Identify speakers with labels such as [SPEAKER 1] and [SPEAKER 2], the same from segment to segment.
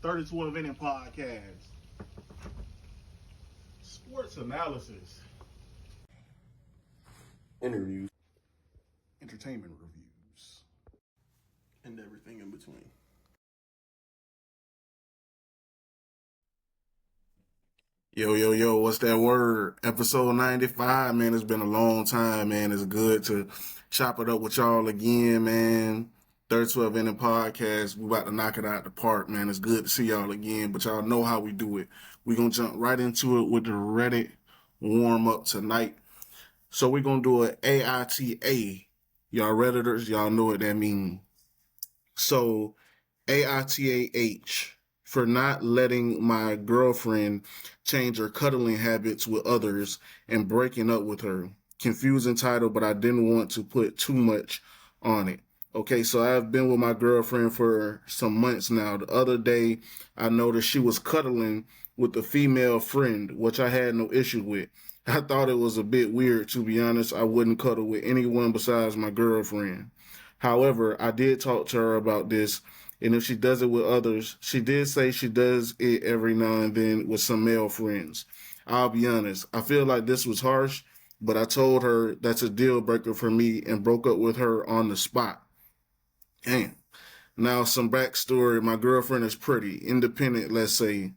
[SPEAKER 1] 32 Inning Podcast. Sports analysis.
[SPEAKER 2] Interviews.
[SPEAKER 1] Entertainment reviews.
[SPEAKER 2] And everything in between. Yo, what's that word? Episode 95, man. It's been a long time, man. It's good to chop it up with y'all again, man. 32 Inning Podcast. We about to knock it out the park, man. It's good to see y'all again, but y'all know how we do it. We're going to jump right into it with the Reddit warm-up tonight. So we're going to do an AITA. Y'all Redditors, y'all know what that means. So AITAH, for not letting my girlfriend change her cuddling habits with others and breaking up with her. Confusing title, but I didn't want to put too much on it. Okay, so I've been with my girlfriend for some months now. The other day, I noticed she was cuddling with a female friend, which I had no issue with. I thought it was a bit weird, to be honest. I wouldn't cuddle with anyone besides my girlfriend. However, I did talk to her about this, and if she does it with others, she did say she does it every now and then with some male friends. I'll be honest, I feel like this was harsh, but I told her that's a deal breaker for me and broke up with her on the spot. Damn. Now, some backstory. My girlfriend is pretty independent, let's say.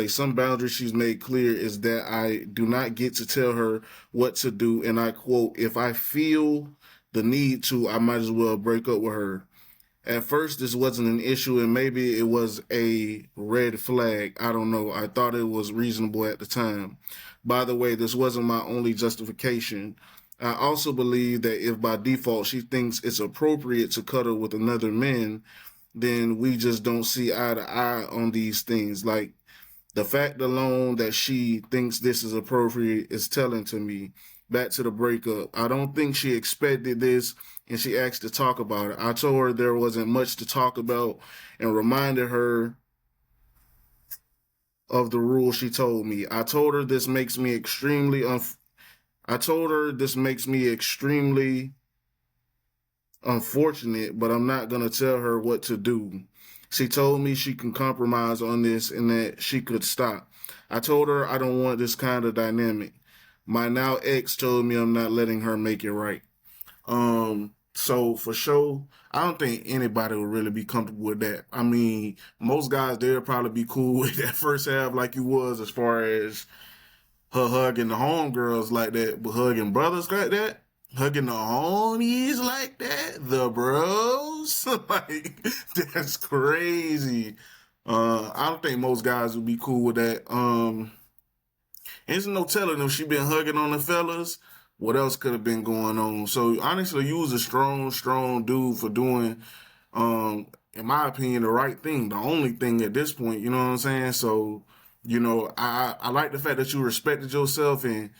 [SPEAKER 2] Some boundaries she's made clear is that I do not get to tell her what to do, and I quote, if I feel the need to, I might as well break up with her. At first, this wasn't an issue, and maybe it was a red flag. I don't know. I thought it was reasonable at the time. By the way, this wasn't my only justification. I also believe that if by default she thinks it's appropriate to cuddle with another man, then we just don't see eye to eye on these things. Like, the fact alone that she thinks this is appropriate is telling to me. Back to the breakup. I don't think she expected this, and she asked to talk about it. I told her there wasn't much to talk about and reminded her of the rule she told me. I told her this makes me extremely unfortunate, but I'm not going to tell her what to do. She told me she can compromise on this and that she could stop. I told her I don't want this kind of dynamic. My now ex told me I'm not letting her make it right. So for sure, I don't think anybody would really be comfortable with that. I mean, most guys, they'll probably be cool with that first half like you was, as far as her hugging the homegirls like that, but hugging brothers like that, hugging the homies like that, the bros, like, that's crazy. I don't think most guys would be cool with that. There's no telling if she been hugging on the fellas, what else could have been going on. So honestly, you was a strong dude for doing, in my opinion, the right thing, the only thing at this point, you know what I'm saying? So, I like the fact that you respected yourself and,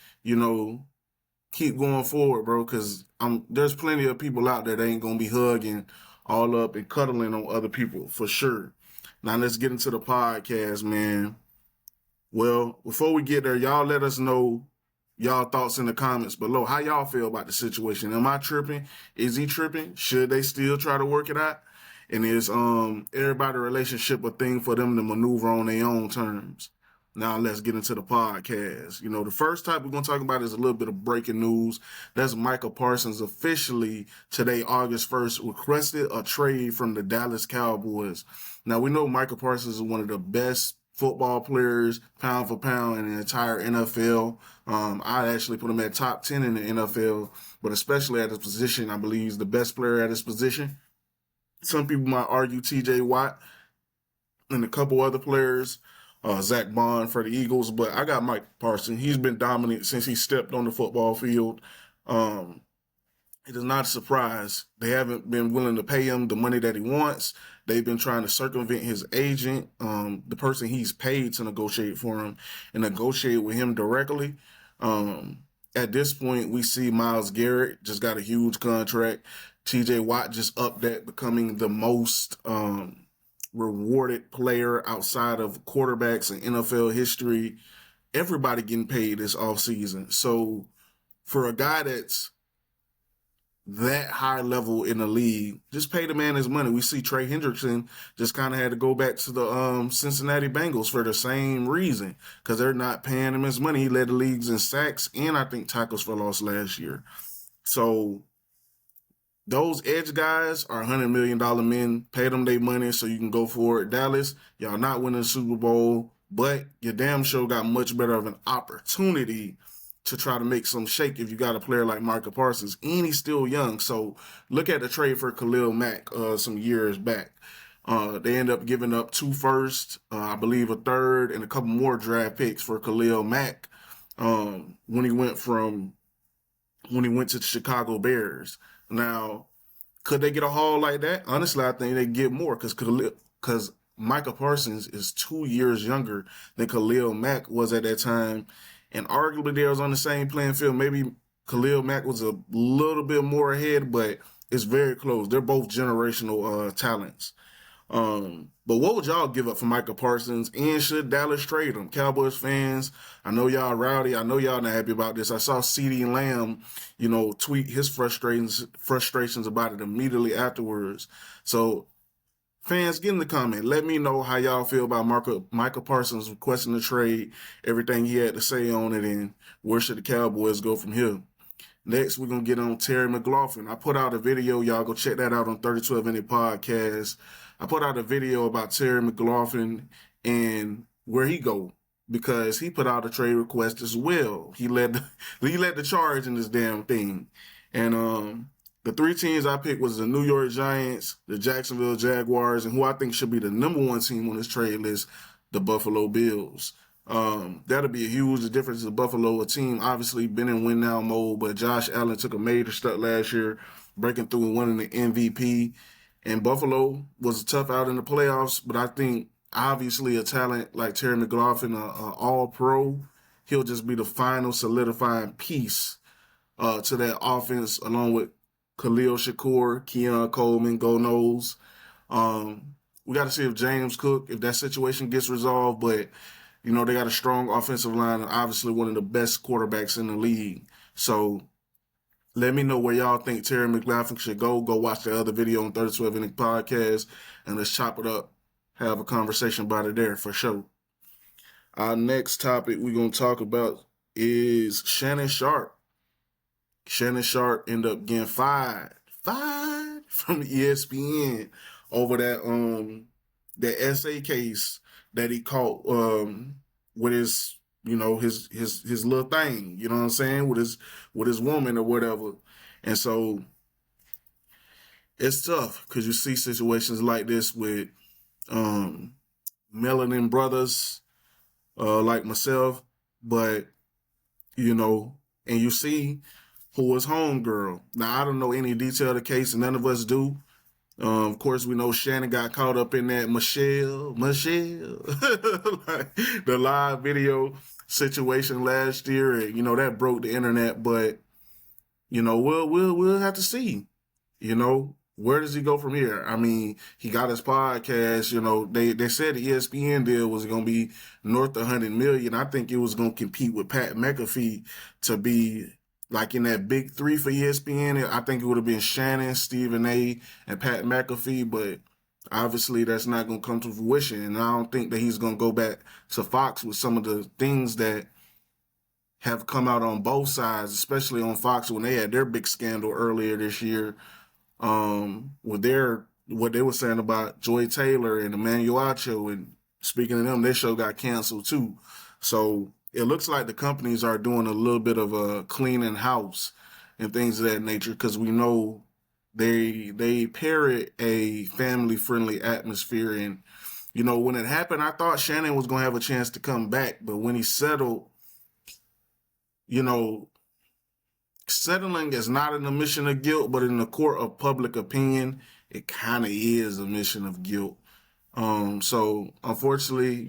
[SPEAKER 2] keep going forward, bro, because there's plenty of people out there that ain't going to be hugging all up and cuddling on other people, for sure. Now, let's get into the podcast, man. Well, before we get there, y'all let us know y'all thoughts in the comments below. How y'all feel about the situation? Am I tripping? Is he tripping? Should they still try to work it out? And is everybody relationship a thing for them to maneuver on their own terms? Now let's get into the podcast. The first topic we're going to talk about is a little bit of breaking news. That's Micah Parsons officially today, August 1st, requested a trade from the Dallas Cowboys. Now, we know Micah Parsons is one of the best football players, pound for pound, in the entire NFL. I'd actually put him at top 10 in the NFL, but especially at his position, I believe he's the best player at his position. Some people might argue T.J. Watt and a couple other players, Zach Bond for the Eagles, but I got Mike Parsons. He's been dominant since he stepped on the football field. It is not a surprise. They haven't been willing to pay him the money that he wants. They've been trying to circumvent his agent, the person he's paid to negotiate for him, and negotiate with him directly. At this point, we see Myles Garrett just got a huge contract. T.J. Watt just upped that, becoming the most rewarded player outside of quarterbacks in NFL history. Everybody getting paid this offseason. So for a guy that's that high level in the league, just pay the man his money. We see Trey Hendrickson just kind of had to go back to the Cincinnati Bengals for the same reason, because they're not paying him his money. He led the leagues in sacks and I think tackles for loss last year. So those edge guys are $100 million men. Pay them their money so you can go for it. Dallas, y'all not winning the Super Bowl, but your damn show got much better of an opportunity to try to make some shake if you got a player like Micah Parsons, and he's still young. So look at the trade for Khalil Mack some years back. They end up giving up 2 firsts, I believe a third, and a couple more draft picks for Khalil Mack when he went to the Chicago Bears. Now, could they get a haul like that? Honestly, I think they get more because Micah Parsons is 2 years younger than Khalil Mack was at that time. And arguably they was on the same playing field. Maybe Khalil Mack was a little bit more ahead, but it's very close. They're both generational talents. But what would y'all give up for Micah Parsons? And should Dallas trade him? Cowboys fans, I know y'all rowdy. I know y'all not happy about this. I saw CeeDee Lamb, tweet his frustrations about it immediately afterwards. So fans, get in the comment. Let me know how y'all feel about Micah Parsons requesting the trade, everything he had to say on it, and where should the Cowboys go from here. Next, we're going to get on Terry McLaurin. I put out a video. Y'all go check that out on 3012 Any Podcast. I put out a video about Terry McLaurin and where he go, because he put out a trade request as well. He led the charge in this damn thing. And the 3 teams I picked was the New York Giants, the Jacksonville Jaguars, and who I think should be the #1 team on this trade list, the Buffalo Bills. That'll be a huge difference. The Buffalo, a team obviously been in win now mode, but Josh Allen took a major step last year, breaking through and winning the MVP. And Buffalo was tough out in the playoffs, but I think obviously a talent like Terry McLaurin, a all-pro, he'll just be the final solidifying piece to that offense, along with Khalil Shakur, Keon Coleman, go knows. We got to see if James Cook, if that situation gets resolved, but they got a strong offensive line and obviously one of the best quarterbacks in the league. So let me know where y'all think Terry McLaurin should go. Go watch the other video on 3012 Innings Podcast, and let's chop it up. Have a conversation about it there for sure. Our next topic we're going to talk about is Shannon Sharpe. Shannon Sharpe ended up getting fired from ESPN over that essay case that he caught with his his little thing, you know what I'm saying, with his woman or whatever. And so it's tough because you see situations like this with melanin brothers like myself, but and you see who was homegirl. Now, I don't know any detail of the case, and none of us do. Of course, we know Shannon got caught up in that Michelle, like the live video situation last year, and that broke the internet. But we'll have to see. Where does he go from here? I mean, he got his podcast. They said the ESPN deal was going to be north of $100 million. I think it was going to compete with Pat McAfee to be like in that big 3 for ESPN. I think it would have been Shannon, Stephen A., and Pat McAfee, but obviously that's not going to come to fruition. And I don't think that he's going to go back to Fox with some of the things that have come out on both sides, especially on Fox when they had their big scandal earlier this year with what they were saying about Joy Taylor and Emmanuel Acho. And speaking of them, their show got canceled too. So it looks like the companies are doing a little bit of a cleaning house and things of that nature, because we know they parrot a family-friendly atmosphere. And, when it happened, I thought Shannon was going to have a chance to come back. But when he settled, settling is not an admission of guilt, but in the court of public opinion, it kind of is a admission of guilt. So, unfortunately,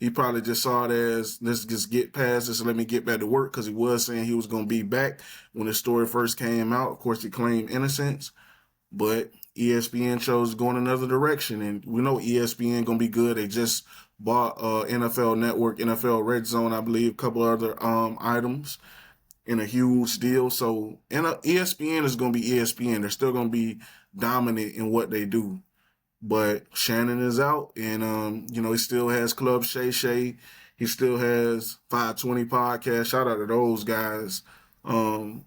[SPEAKER 2] he probably just saw it as, let's just get past this and let me get back to work, because he was saying he was going to be back when the story first came out. Of course, he claimed innocence, but ESPN chose to go in another direction, and we know ESPN going to be good. They just bought NFL Network, NFL Red Zone, I believe, a couple other items. in a huge deal. So, and ESPN is going to be ESPN. They're still going to be dominant in what they do. But Shannon is out, and he still has Club Shay Shay. He still has 520 Podcast. Shout out to those guys. And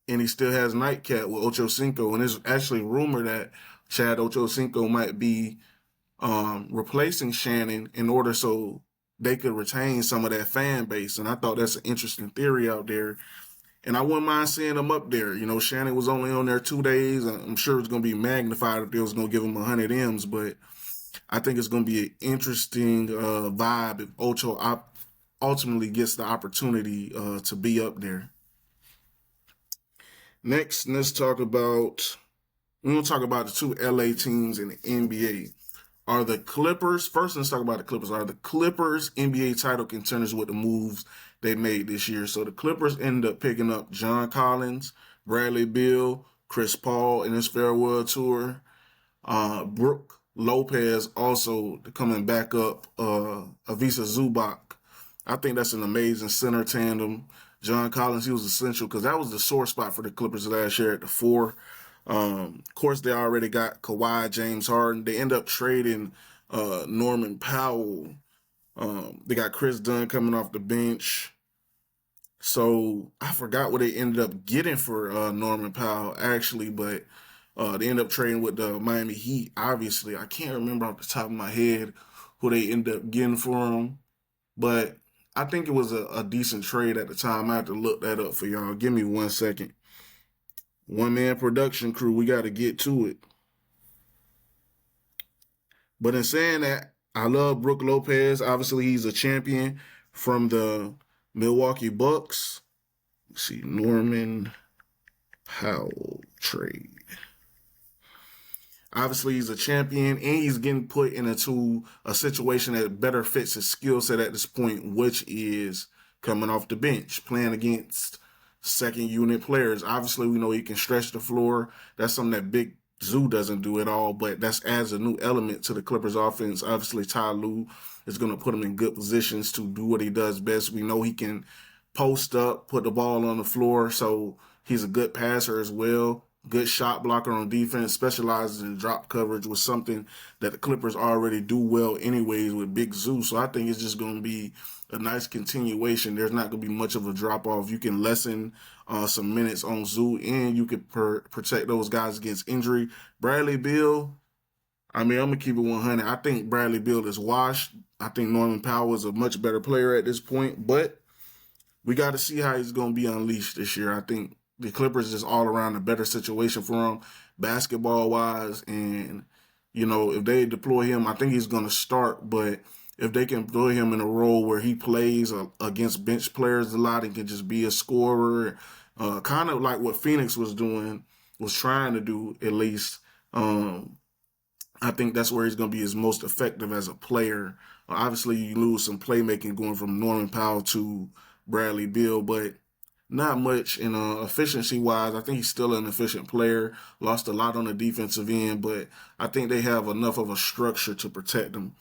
[SPEAKER 2] he still has Nightcap with Ocho Cinco. And it's actually rumored that Chad Ochocinco might be replacing Shannon in order so they could retain some of that fan base. And I thought that's an interesting theory out there. And I wouldn't mind seeing him up there. Shannon was only on there 2 days. I'm sure it's going to be magnified if they was going to give him 100 M's. But I think it's going to be an interesting vibe if Ocho ultimately gets the opportunity to be up there. Next, we're going to talk about the two LA teams in the NBA. Are the Clippers, first let's talk about the Clippers. Are the Clippers NBA title contenders with the moves they made this year? So the Clippers ended up picking up John Collins, Bradley Beal, Chris Paul in his farewell tour. Brook Lopez also coming back up, Avisa Zubac. I think that's an amazing center tandem. John Collins, he was essential because that was the sore spot for the Clippers last year at the 4. Of course, they already got Kawhi, James Harden. They end up trading Norman Powell. They got Chris Dunn coming off the bench. So I forgot what they ended up getting for Norman Powell, actually, but they ended up trading with the Miami Heat, obviously. I can't remember off the top of my head who they ended up getting for him, but I think it was a decent trade at the time. I have to look that up for y'all. Give me 1 second. One-man production crew, we got to get to it. But in saying that, I love Brook Lopez. Obviously, he's a champion from the Milwaukee Bucks. Let's see, Norman Powell trade. Obviously, he's a champion, and he's getting put into a situation that better fits his skill set at this point, which is coming off the bench, playing against second unit players. Obviously, we know he can stretch the floor. That's something that Big Zoo doesn't do at all, but that adds a new element to the Clippers offense. Obviously, Ty Lue is going to put him in good positions to do what he does best. We know he can post up, put the ball on the floor, so he's a good passer as well. Good shot blocker on defense, specializes in drop coverage, was something that the Clippers already do well anyways with Big Zoo. So I think it's just going to be a nice continuation. There's not going to be much of a drop-off. You can lessen some minutes on Zoo, and you can protect those guys against injury. Bradley Beal, I'm going to keep it 100. I think Bradley Beal is washed. I think Norman Powell is a much better player at this point, but we got to see how he's going to be unleashed this year. I think the Clippers is all around a better situation for him, basketball-wise. And, if they deploy him, I think he's going to start. But if they can deploy him in a role where he plays against bench players a lot and can just be a scorer, kind of like what Phoenix was trying to do at least, I think that's where he's going to be his most effective as a player. Obviously, you lose some playmaking going from Norman Powell to Bradley Beal, but not much in efficiency-wise. I think he's still an efficient player. Lost a lot on the defensive end, but I think they have enough of a structure to protect him.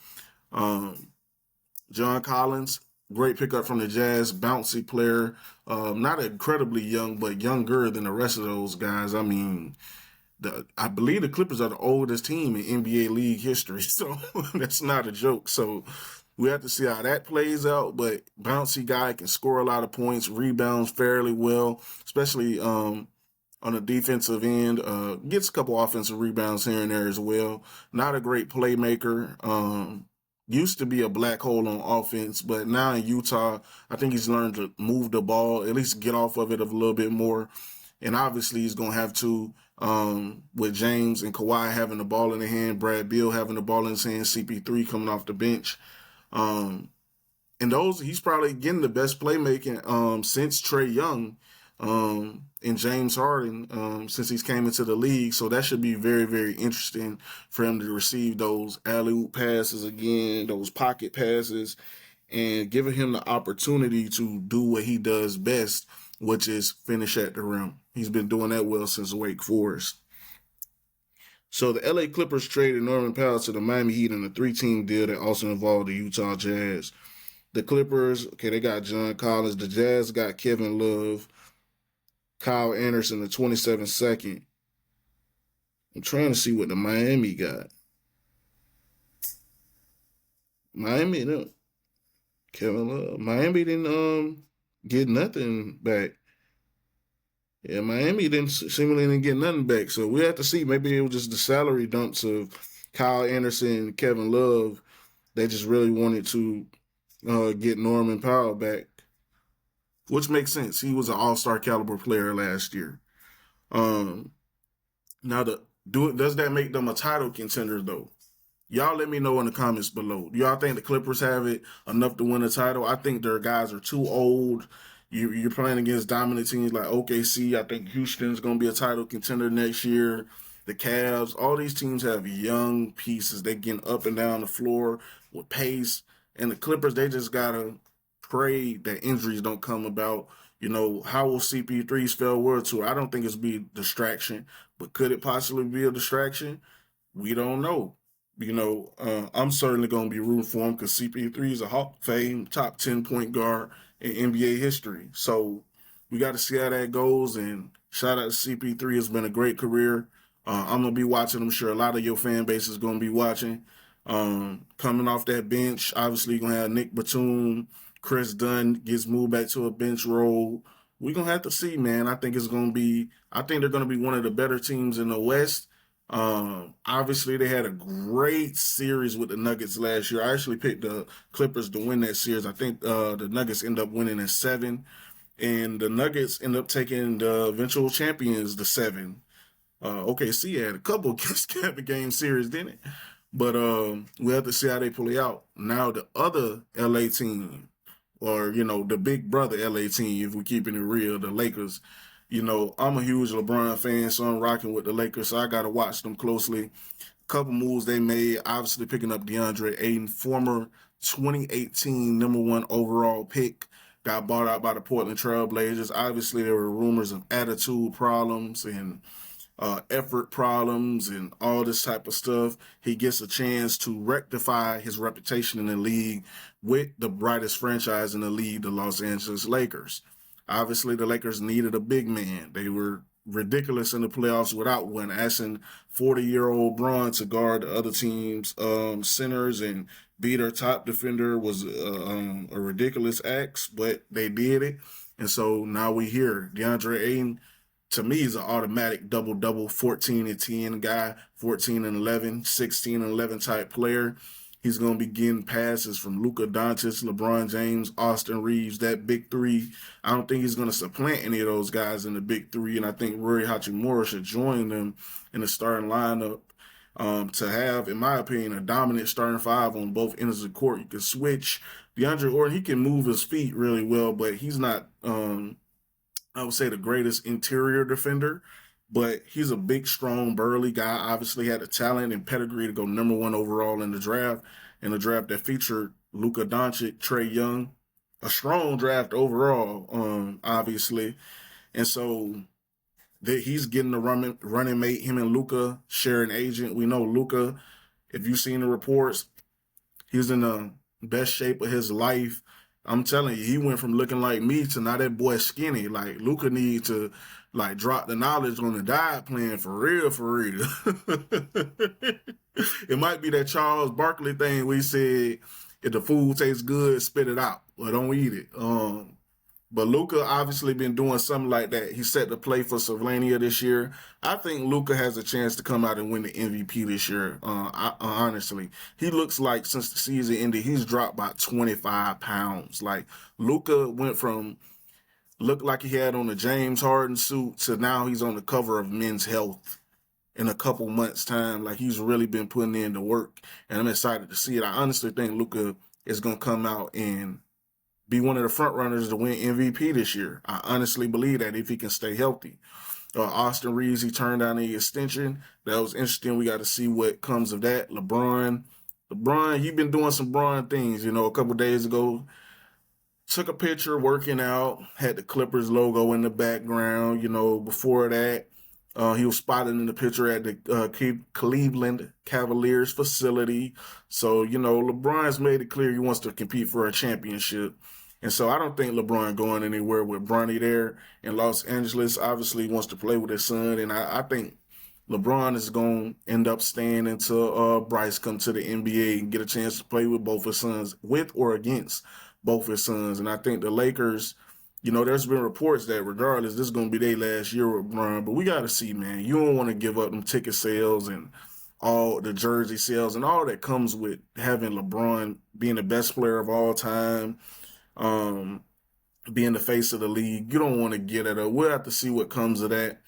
[SPEAKER 2] John Collins, great pickup from the Jazz, bouncy player. Not incredibly young, but younger than the rest of those guys. I mean, I believe the Clippers are the oldest team in NBA league history, so that's not a joke. So we have to see how that plays out, but bouncy guy can score a lot of points, rebounds fairly well, especially on the defensive end. Gets a couple offensive rebounds here and there as well. Not a great playmaker. Used to be a black hole on offense, but now in Utah, I think he's learned to move the ball, at least get off of it a little bit more. And obviously he's going to have to, with James and Kawhi having the ball in their hand, Brad Beal having the ball in his hand, CP3 coming off the bench. And he's probably getting the best playmaking since Trey Young and James Harden since he's came into the league. So that should be very, very interesting for him to receive those alley-oop passes again, those pocket passes, and giving him the opportunity to do what he does best, which is finish at the rim. He's been doing that well since Wake Forest. So the LA Clippers traded Norman Powell to the Miami Heat in a 3-team deal that also involved the Utah Jazz. The Clippers, okay, they got John Collins. The Jazz got Kevin Love, Kyle Anderson, the 27th second. I'm trying to see what the Miami got. Miami, no, Kevin Love. Miami didn't get nothing back. Yeah, Miami seemingly didn't get nothing back. So we have to see. Maybe it was just the salary dumps of Kyle Anderson and Kevin Love. They just really wanted to get Norman Powell back, which makes sense. He was an all-star caliber player last year. Now, does that make them a title contender, though? Y'all let me know in the comments below. Do y'all think the Clippers have it enough to win a title? I think their guys are too old. You're playing against dominant teams like OKC. I think Houston's going to be a title contender next year. The Cavs, all these teams have young pieces. They getting up and down the floor with pace. And the Clippers, they just got to pray that injuries don't come about. You know, how will CP3's farewell tour? I don't think it's be a distraction, but could it possibly be a distraction? We don't know. You know, I'm certainly going to be rooting for him because CP3 is a Hall of Fame top 10 point guard in NBA history. So we got to see how that goes. And shout out to CP3. It's been a great career. I'm going to be watching. I'm sure a lot of your fan base is going to be watching. Coming off that bench, obviously you're going to have Nick Batum. Chris Dunn gets moved back to a bench role. We're going to have to see, man. I think they're going to be one of the better teams in the West. Obviously they had a great series with the Nuggets last year. I actually picked the Clippers to win that series. I think the Nuggets end up winning in 7, and the Nuggets end up taking the eventual champions to 7. OKC had a couple of game series, didn't it? But we have to see how they play out. Now the other LA team, or the big brother LA team, if we're keeping it real, the Lakers. I'm a huge LeBron fan, so I'm rocking with the Lakers, so I got to watch them closely. Couple moves they made, obviously picking up DeAndre Ayton, former 2018 #1 overall pick, got bought out by the Portland Trail Blazers. Obviously, there were rumors of attitude problems and effort problems and all this type of stuff. He gets a chance to rectify his reputation in the league with the brightest franchise in the league, the Los Angeles Lakers. Obviously, the Lakers needed a big man. They were ridiculous in the playoffs without one, asking 40-year-old Bron to guard the other team's centers and be their top defender was a ridiculous act, but they did it. And so now we hear DeAndre Ayton, to me, is an automatic double-double, 14-10 guy, 14-11, 16-11 type player. He's going to be getting passes from Luka Doncic, LeBron James, Austin Reeves, that big three. I don't think he's going to supplant any of those guys in the big three, and I think Rui Hachimura should join them in the starting lineup to have, in my opinion, a dominant starting five on both ends of the court. You can switch. DeAndre Jordan, he can move his feet really well, but he's not, I would say, the greatest interior defender. But he's a big, strong, burly guy. Obviously had the talent and pedigree to go #1 overall in the draft that featured Luka Doncic, Trae Young. A strong draft overall, obviously. And so he's getting a running mate. Him and Luka share an agent. We know Luka, if you've seen the reports, he's in the best shape of his life. I'm telling you, he went from looking like me to now that boy skinny. Like, Luka needs to drop the knowledge on the diet plan for real, for real. It might be that Charles Barkley thing where he said, if the food tastes good, spit it out or don't eat it. But Luka obviously been doing something like that. He set the play for Slovenia this year. I think Luka has a chance to come out and win the MVP this year. Honestly, he looks like since the season ended, he's dropped about 25 pounds. Like, Luka went from looked like he had on a James Harden suit to now he's on the cover of Men's Health in a couple months' time. Like, he's really been putting in the work, and I'm excited to see it. I honestly think Luka is going to come out and be one of the front runners to win MVP this year. I honestly believe that if he can stay healthy. Austin Reeves, he turned down the extension. That was interesting. We got to see what comes of that. LeBron, he been doing some Bron things. A couple days ago, took a picture working out, had the Clippers logo in the background. Before that, He was spotted in the picture at the Cleveland Cavaliers facility. So, LeBron's made it clear he wants to compete for a championship. And so I don't think LeBron going anywhere with Bronny there in Los Angeles. Obviously, he wants to play with his son. And I think LeBron is going to end up staying until Bryce comes to the NBA and get a chance to play with both his sons, with or against both his sons. And I think the Lakers, there's been reports that regardless, this is going to be their last year with LeBron. But we got to see, man. You don't want to give up them ticket sales and all the jersey sales and all that comes with having LeBron being the best player of all time, being the face of the league. You don't want to get it up. We'll have to see what comes of that.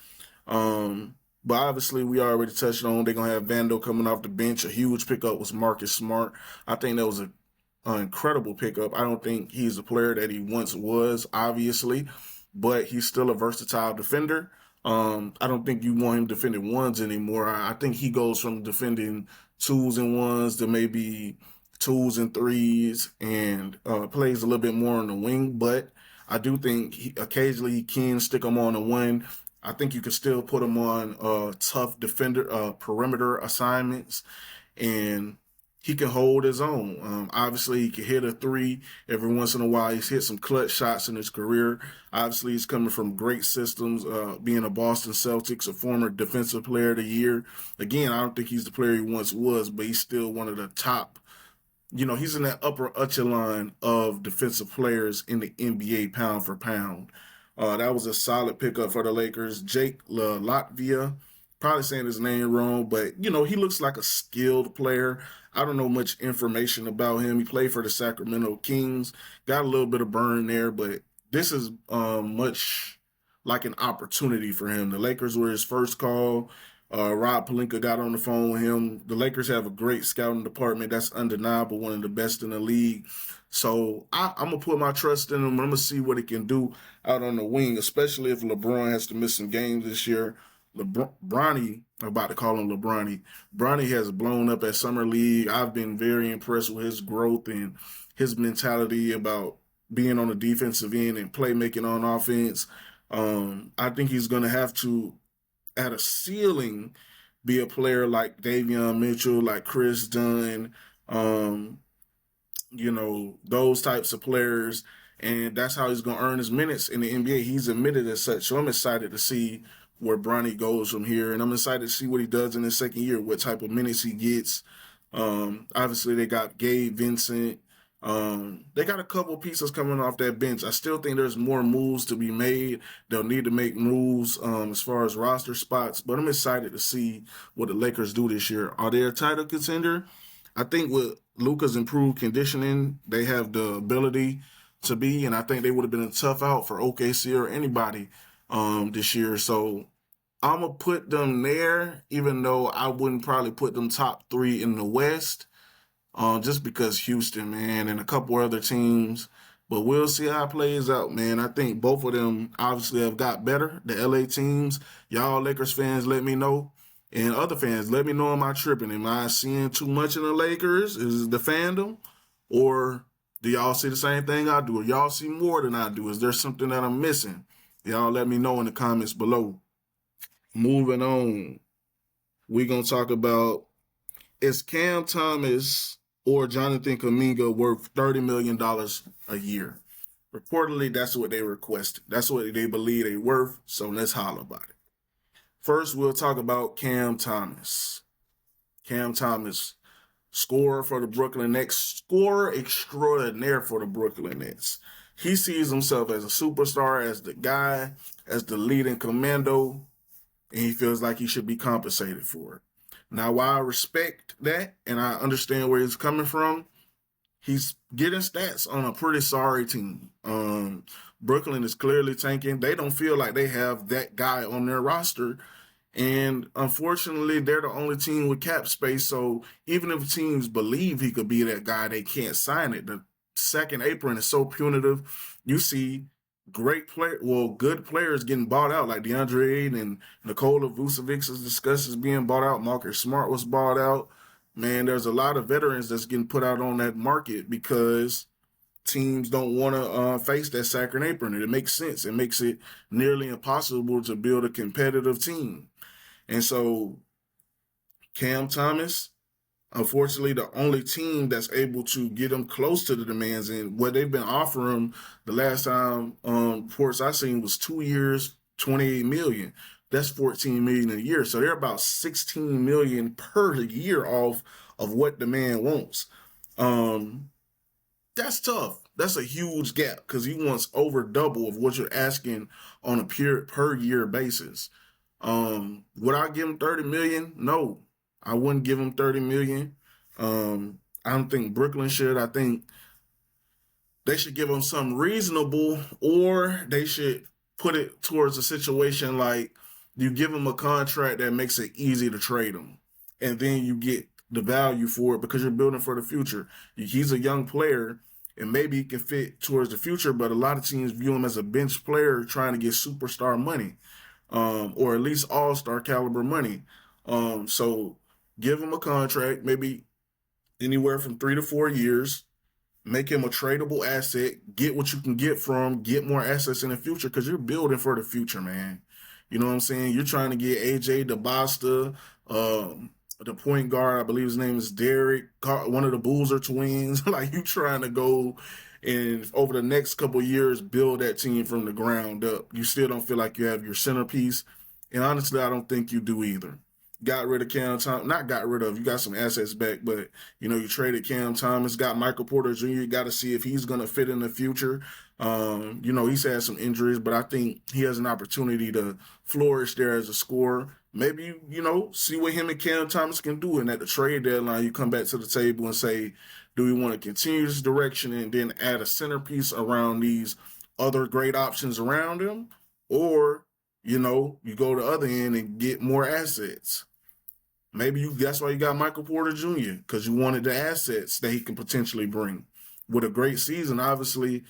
[SPEAKER 2] But obviously, we already touched on they're going to have Vando coming off the bench. A huge pickup was Marcus Smart. I think that was an incredible pickup. I don't think he's the player that he once was, obviously, but he's still a versatile defender. I don't think you want him defending ones anymore. I think he goes from defending twos and ones to maybe twos and threes and plays a little bit more on the wing. But I do think occasionally he can stick him on the one. I think you can still put him on tough defender perimeter assignments, and he can hold his own. Obviously, he can hit a three every once in a while. He's hit some clutch shots in his career. Obviously, he's coming from great systems, being a Boston Celtics, a former Defensive Player of the Year. Again, I don't think he's the player he once was, but he's still one of the top. He's in that upper echelon of defensive players in the NBA pound for pound. That was a solid pickup for the Lakers. Jake Latvia, probably saying his name wrong, but, he looks like a skilled player. I don't know much information about him. He played for the Sacramento Kings, got a little bit of burn there, but this is much like an opportunity for him. The Lakers were his first call. Rob Pelinka got on the phone with him. The Lakers have a great scouting department. That's undeniable, one of the best in the league. So I'm going to put my trust in him. I'm going to see what he can do out on the wing, especially if LeBron has to miss some games this year. Bronny, I'm about to call him LeBronny. Bronny has blown up at Summer League. I've been very impressed with his growth and his mentality about being on the defensive end and playmaking on offense. I think he's going to have to, at a ceiling, be a player like Davion Mitchell, like Chris Dunn, those types of players. And that's how he's going to earn his minutes in the NBA. He's admitted as such. So I'm excited to see where Bronny goes from here. And I'm excited to see what he does in his second year, what type of minutes he gets. Obviously, they got Gabe Vincent. They got a couple pieces coming off that bench. I still think there's more moves to be made. They'll need to make moves as far as roster spots. But I'm excited to see what the Lakers do this year. Are they a title contender? I think with Luka's improved conditioning, they have the ability to be, and I think they would have been a tough out for OKC or anybody this year. So I'm going to put them there, even though I wouldn't probably put them top three in the West, just because Houston, man, and a couple other teams. But we'll see how it plays out, man. I think both of them obviously have got better, the LA teams. Y'all Lakers fans, let me know. And other fans, let me know, am I tripping? Am I seeing too much in the Lakers? Is it the fandom? Or do y'all see the same thing I do? Or y'all see more than I do? Is there something that I'm missing? Y'all let me know in the comments below. Moving on, we're going to talk about, is Cam Thomas or Johnathan Kuminga worth $30 million a year? Reportedly, that's what they requested. That's what they believe they're worth, so let's holler about it. First, we'll talk about Cam Thomas. Cam Thomas, scorer for the Brooklyn Nets, scorer extraordinaire for the Brooklyn Nets. He sees himself as a superstar, as the guy, as the leading commando, and he feels like he should be compensated for it. Now, while I respect that and I understand where he's coming from, he's getting stats on a pretty sorry team. Brooklyn is clearly tanking. They don't feel like they have that guy on their roster. And unfortunately, they're the only team with cap space. So even if teams believe he could be that guy, they can't sign it. The second apron is so punitive. You see good players getting bought out, like DeAndre Ayton and Nikola Vucevic is discussed as being bought out. Marcus Smart was bought out. Man, there's a lot of veterans that's getting put out on that market because teams don't want to face that second apron. And it makes sense. It makes it nearly impossible to build a competitive team. And so Cam Thomas, unfortunately, the only team that's able to get him close to the demands, and what they've been offering him the last time reports I seen was 2 years, 28 million. That's 14 million a year. So they're about 16 million per year off of what the man wants. That's tough. That's a huge gap because he wants over double of what you're asking on a per year basis. Would I give him 30 million? No, I wouldn't give him 30 million. I don't think Brooklyn should. I think they should give him something reasonable, or they should put it towards a situation like you give him a contract that makes it easy to trade him, and then you get the value for it because you're building for the future. He's a young player, and maybe he can fit towards the future, but a lot of teams view him as a bench player trying to get superstar money, or at least all-star caliber money. So give him a contract, maybe anywhere from 3 to 4 years, make him a tradable asset, get what you can get from, get more assets in the future because you're building for the future, man. You know what I'm saying? You're trying to get AJ DeBosta, the point guard, I believe his name is Derek, one of the Boozer twins. Like, you trying to go and over the next couple of years build that team from the ground up. You still don't feel like you have your centerpiece. And honestly, I don't think you do either. Got rid of Cam Thomas, not got rid of, you got some assets back, but, you traded Cam Thomas, got Michael Porter Jr., you got to see if he's going to fit in the future. He's had some injuries, but I think he has an opportunity to flourish there as a scorer. Maybe, see what him and Cam Thomas can do, and at the trade deadline, you come back to the table and say, do we want to continue this direction and then add a centerpiece around these other great options around him? Or, you go to the other end and get more assets. Maybe that's why you got Michael Porter Jr., because you wanted the assets that he can potentially bring. With a great season, obviously,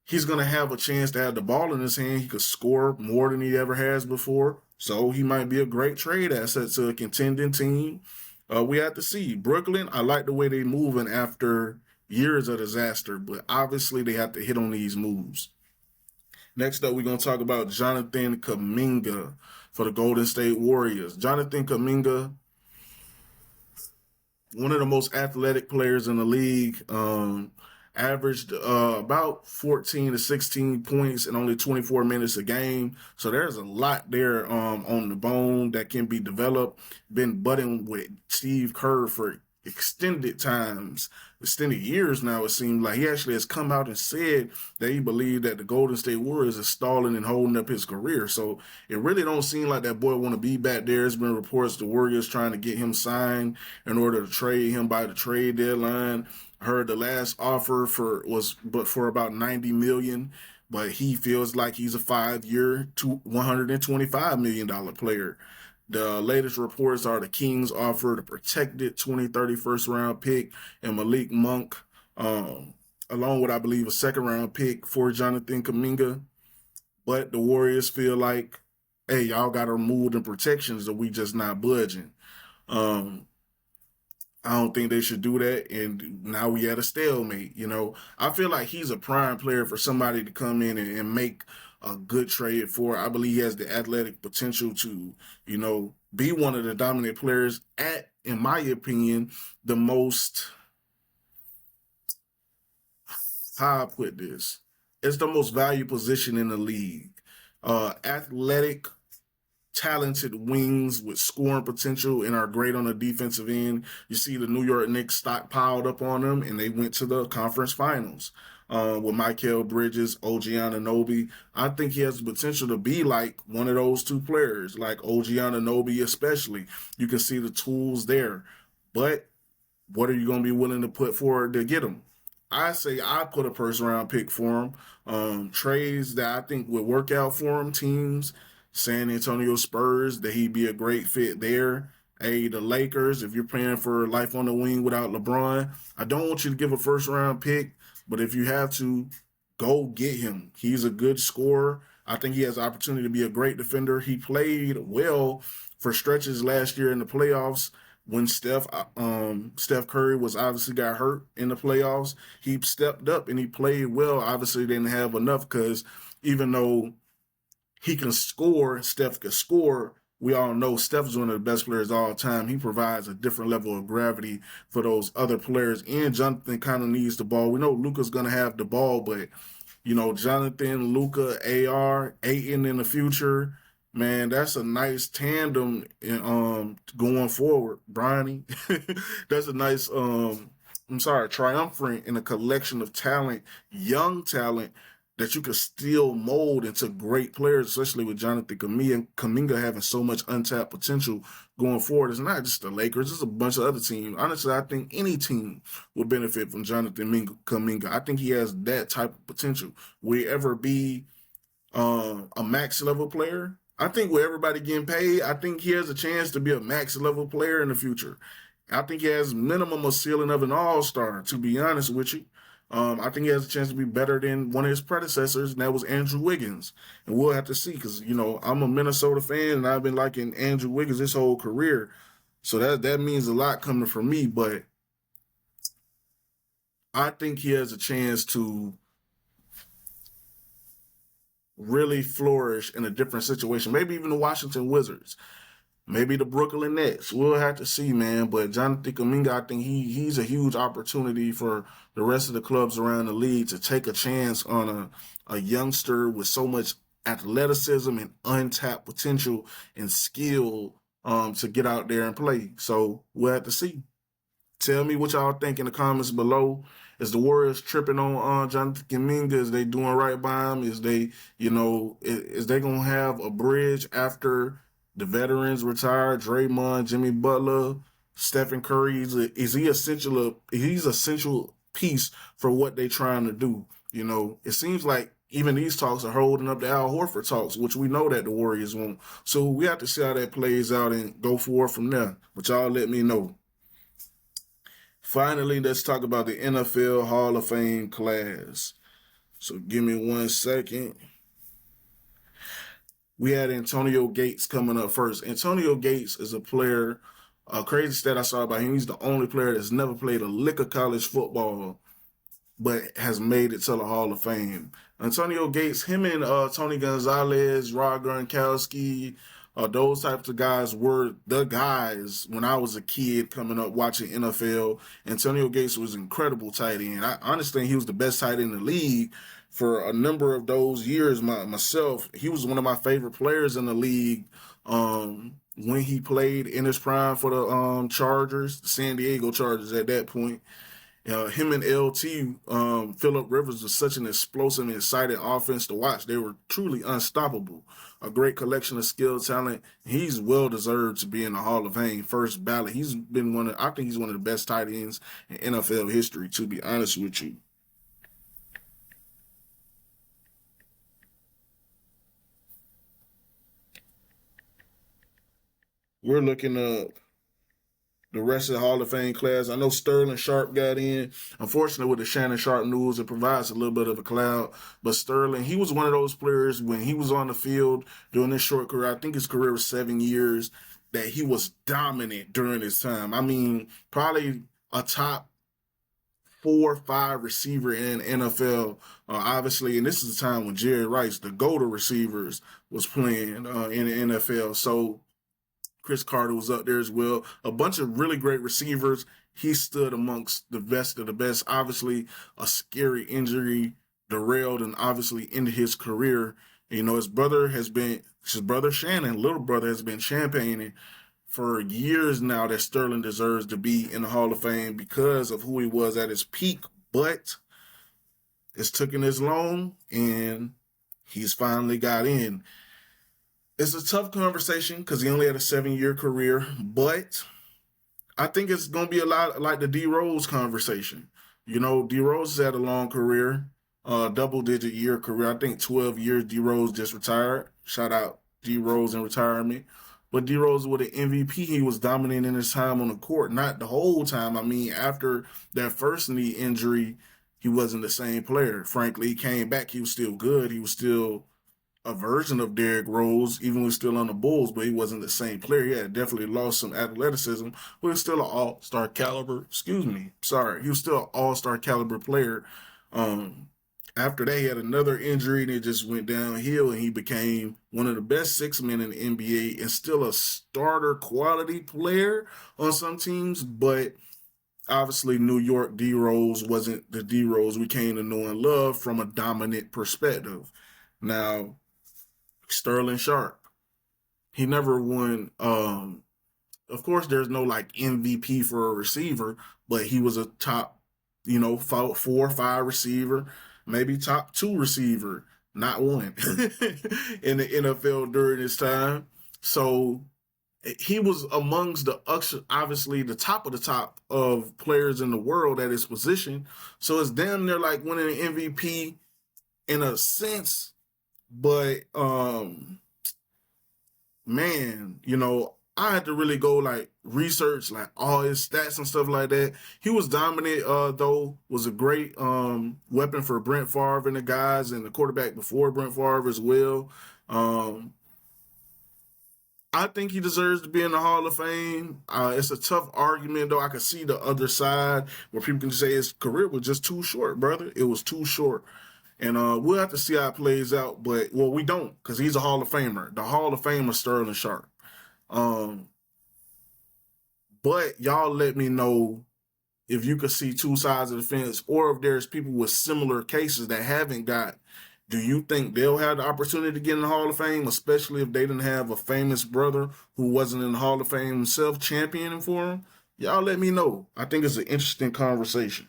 [SPEAKER 2] he's going to have a chance to have the ball in his hand. He could score more than he ever has before. So he might be a great trade asset to a contending team. We have to see. Brooklyn, I like the way they're moving after years of disaster, but obviously they have to hit on these moves. Next up, we're going to talk about Johnathan Kuminga for the Golden State Warriors. Johnathan Kuminga, one of the most athletic players in the league, averaged about 14 to 16 points in only 24 minutes a game. So there's a lot there on the bone that can be developed. Been budding with Steve Kerr for extended years now. It seems like he actually has come out and said that he believed that the Golden State Warriors is stalling and holding up his career. So it really don't seem like that boy want to be back there. There's been reports the Warriors trying to get him signed in order to trade him by the trade deadline. I heard the last offer for about $90 million, but he feels like he's a 5-year, $125 million player. The latest reports are the Kings offered a protected 2030 first-round pick and Malik Monk, along with, I believe, a second-round pick for Johnathan Kuminga. But the Warriors feel like, hey, y'all got to remove the protections or we just not budging. I don't think they should do that, and now we at a stalemate. I feel like he's a prime player for somebody to come in and make a good trade for. I believe he has the athletic potential to, be one of the dominant players at, in my opinion, the most, how I put this, it's the most valued position in the league. Athletic, talented wings with scoring potential and are great on the defensive end. You see the New York Knicks stockpiled up on them, and they went to the conference finals with Mikal Bridges, OG Anunoby. I think he has the potential to be like one of those two players, like OG Anunoby especially. You can see the tools there. But what are you going to be willing to put forward to get him? I say I put a first-round pick for him. Trades that I think would work out for him, teams, San Antonio Spurs, that he'd be a great fit there. Hey, the Lakers, if you're playing for life on the wing without LeBron, I don't want you to give a first-round pick, but if you have to, go get him. He's a good scorer. I think he has the opportunity to be a great defender. He played well for stretches last year in the playoffs when Steph Curry was obviously got hurt in the playoffs. He stepped up and he played well. Obviously, didn't have enough because even though he can score, Steph can score, we all know Steph's one of the best players of all time. He provides a different level of gravity for those other players. And Johnathan kind of needs the ball. We know Luka's going to have the ball, but, Johnathan, Luka, AR, Ayton in the future, man, that's a nice tandem going forward. Bronny, that's a nice, triumvirate in a collection of talent, young talent, that you could still mold into great players, especially with Johnathan Kuminga having so much untapped potential going forward. It's not just the Lakers, it's a bunch of other teams. Honestly, I think any team would benefit from Johnathan Kuminga. I think he has that type of potential. Will he ever be a max level player? I think with everybody getting paid, I think he has a chance to be a max level player in the future. I think he has minimum a ceiling of an all-star, to be honest with you. I think he has a chance to be better than one of his predecessors, and that was Andrew Wiggins. And we'll have to see because, I'm a Minnesota fan, and I've been liking Andrew Wiggins this whole career. So that means a lot coming from me, but I think he has a chance to really flourish in a different situation. Maybe even the Washington Wizards. Maybe the Brooklyn Nets. We'll have to see, man. But Johnathan Kuminga, I think he's a huge opportunity for the rest of the clubs around the league to take a chance on a youngster with so much athleticism and untapped potential and skill to get out there and play. So we'll have to see. Tell me what y'all think in the comments below. Is the Warriors tripping on Johnathan Kuminga? Is they doing right by him? Is they, is they going to have a bridge after the veterans retire? Draymond, Jimmy Butler, Stephen Curry. Is he essential? He's essential piece for what they're trying to do. It seems like even these talks are holding up the Al Horford talks, which we know that the Warriors won't. So we have to see how that plays out and go forward from there. But y'all let me know. Finally, let's talk about the NFL Hall of Fame class. So give me 1 second. We had Antonio Gates coming up first. Antonio Gates is a player, a crazy stat I saw about him. He's the only player that's never played a lick of college football, but has made it to the Hall of Fame. Antonio Gates, him and Tony Gonzalez, Rob Gronkowski, those types of guys were the guys when I was a kid coming up watching NFL. Antonio Gates was an incredible tight end. I understand he was the best tight end in the league for a number of those years. Myself, he was one of my favorite players in the league when he played in his prime for the Chargers, the San Diego Chargers at that point. Him and LT, Phillip Rivers, was such an explosive and exciting offense to watch. They were truly unstoppable. A great collection of skill, talent. He's well deserved to be in the Hall of Fame, first ballot. He's been I think he's one of the best tight ends in NFL history, to be honest with you. We're looking up the rest of the Hall of Fame class. I know Sterling Sharpe got in. Unfortunately, with the Shannon Sharpe news, it provides a little bit of a cloud. But Sterling, he was one of those players when he was on the field during his short career, I think his career was 7 years, that he was dominant during his time. I mean, probably a top 4 or 5 receiver in NFL, obviously. And this is a time when Jerry Rice, the GOAT of receivers, was playing in the NFL. So Chris Carter was up there as well. A bunch of really great receivers. He stood amongst the best of the best. Obviously, a scary injury derailed and obviously ended his career. His brother Shannon, little brother, has been championing for years now that Sterling deserves to be in the Hall of Fame because of who he was at his peak. But it's taken this long, and he's finally got in. It's a tough conversation because he only had a 7-year career, but I think it's going to be a lot like the D Rose conversation. D Rose has had a long career, double-digit year career. I think 12 years D Rose just retired. Shout out D Rose in retirement. But D Rose with an MVP, he was dominating his time on the court. Not the whole time. I mean, after that first knee injury, he wasn't the same player. Frankly, he came back. He was still good. He was still a version of Derrick Rose, even when he was still on the Bulls, but he wasn't the same player. He had definitely lost some athleticism, but he was still an all-star caliber. He was still an all-star caliber player. After that, he had another injury, and it just went downhill, and he became one of the best six men in the NBA and still a starter quality player on some teams. But obviously, New York D-Rose wasn't the D-Rose we came to know and love from a dominant perspective. Now, Sterling Sharpe, he never won. Of course, there's no like MVP for a receiver, but he was a top, 4 or 5 receiver, maybe top 2 receiver, not one in the NFL during his time. So he was amongst obviously the top of the top of players in the world at his position. So it's damn near like winning an MVP in a sense, but man, I had to really go like research like all his stats and stuff like that. He was dominant, though, was a great weapon for Brent Favre and the guys and the quarterback before Brent Favre as well. I think he deserves to be in the Hall of Fame. It's a tough argument, though. I can see the other side where people can say his career was just too short, brother. It was too short. And we'll have to see how it plays out. But, well, we don't, because he's a Hall of Famer. The Hall of Famer, Sterling Sharpe. But y'all let me know if you could see two sides of the fence, or if there's people with similar cases that haven't got. Do you think they'll have the opportunity to get in the Hall of Fame, especially if they didn't have a famous brother who wasn't in the Hall of Fame himself championing for him? Y'all let me know. I think it's an interesting conversation.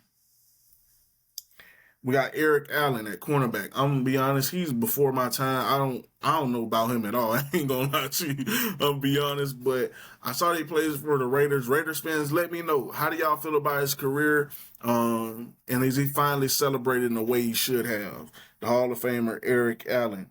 [SPEAKER 2] We got Eric Allen at cornerback. I'm gonna be honest, he's before my time. I don't know about him at all. I ain't gonna lie to you. I'm gonna be honest, but I saw he plays for the Raiders. Raiders fans, let me know. How do y'all feel about his career? And is he finally celebrated in the way he should have? The Hall of Famer Eric Allen.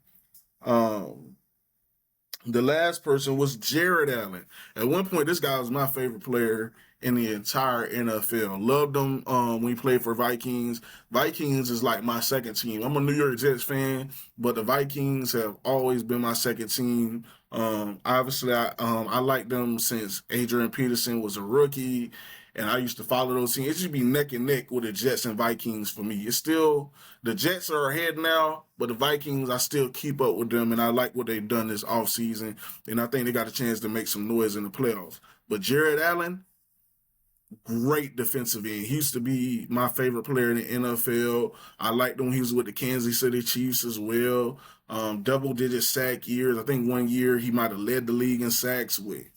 [SPEAKER 2] The last person was Jared Allen. At one point, this guy was my favorite player in the entire NFL. Loved him when he played for Vikings. Vikings is like my second team. I'm a New York Jets fan, but the Vikings have always been my second team. Obviously, I liked them since Adrian Peterson was a rookie, and I used to follow those teams. It should be neck and neck with the Jets and Vikings for me. It's still, the Jets are ahead now, but the Vikings, I still keep up with them, and I like what they've done this offseason, and I think they got a chance to make some noise in the playoffs. But Jared Allen, great defensive end. He used to be my favorite player in the NFL. I liked him when he was with the Kansas City Chiefs as well. Double-digit sack years. I think one year he might have led the league in sacks with,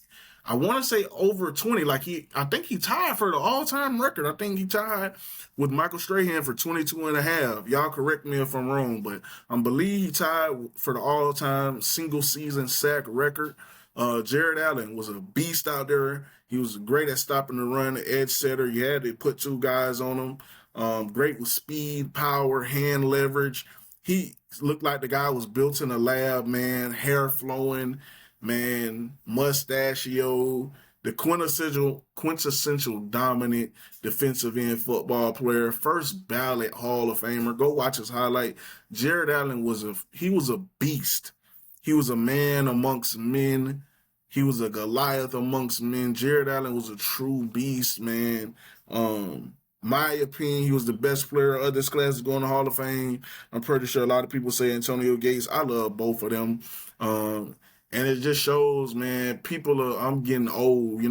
[SPEAKER 2] I want to say over 20. I think he tied for the all-time record. I think he tied with Michael Strahan for 22 and a half. Y'all correct me if I'm wrong, but I believe he tied for the all-time single-season sack record. Jared Allen was a beast out there. He was great at stopping the run, the edge setter. You had to put 2 guys on him. Great with speed, power, hand leverage. He looked like the guy was built in a lab, man. Hair flowing, man, mustachio, the quintessential dominant defensive end football player, first ballot Hall of Famer. Go watch his highlight. Jared Allen was a beast. He was a man amongst men. He was a Goliath amongst men. Jared Allen was a true beast, man. My opinion, he was the best player of this class to go in the Hall of Fame. I'm pretty sure a lot of people say Antonio Gates. I love both of them. And it just shows, man, I'm getting old,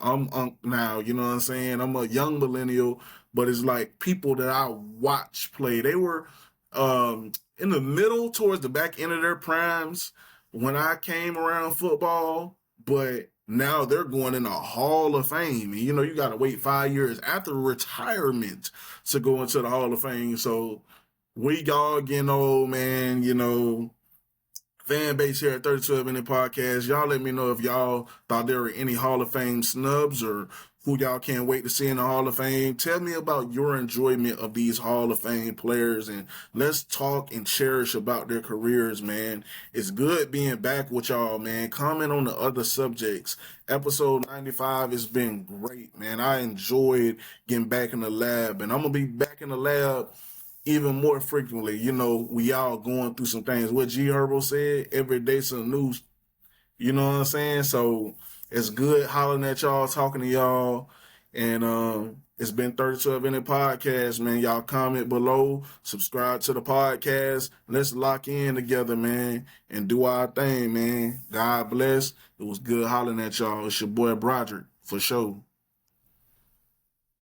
[SPEAKER 2] I'm now, you know what I'm saying? I'm a young millennial, but it's like people that I watch play. They were in the middle towards the back end of their primes when I came around football, but now they're going in a Hall of Fame. And, you got to wait 5 years after retirement to go into the Hall of Fame. So we all getting old, man, fan base here at 32 Minute Podcast. Y'all let me know if y'all thought there were any Hall of Fame snubs or who y'all can't wait to see in the Hall of Fame. Tell me about your enjoyment of these Hall of Fame players, and let's talk and cherish about their careers, man. It's good being back with y'all, man. Comment on the other subjects. Episode 95 has been great, man. I enjoyed getting back in the lab, and I'm going to be back in the lab even more frequently. We all going through some things. What G Herbo said, every day some news. You know what I'm saying? So it's good hollering at y'all, talking to y'all. And it's been 32 Inning Podcast, man. Y'all comment below, subscribe to the podcast. Let's lock in together, man, and do our thing, man. God bless. It was good hollering at y'all. It's your boy Brodrick, for sure.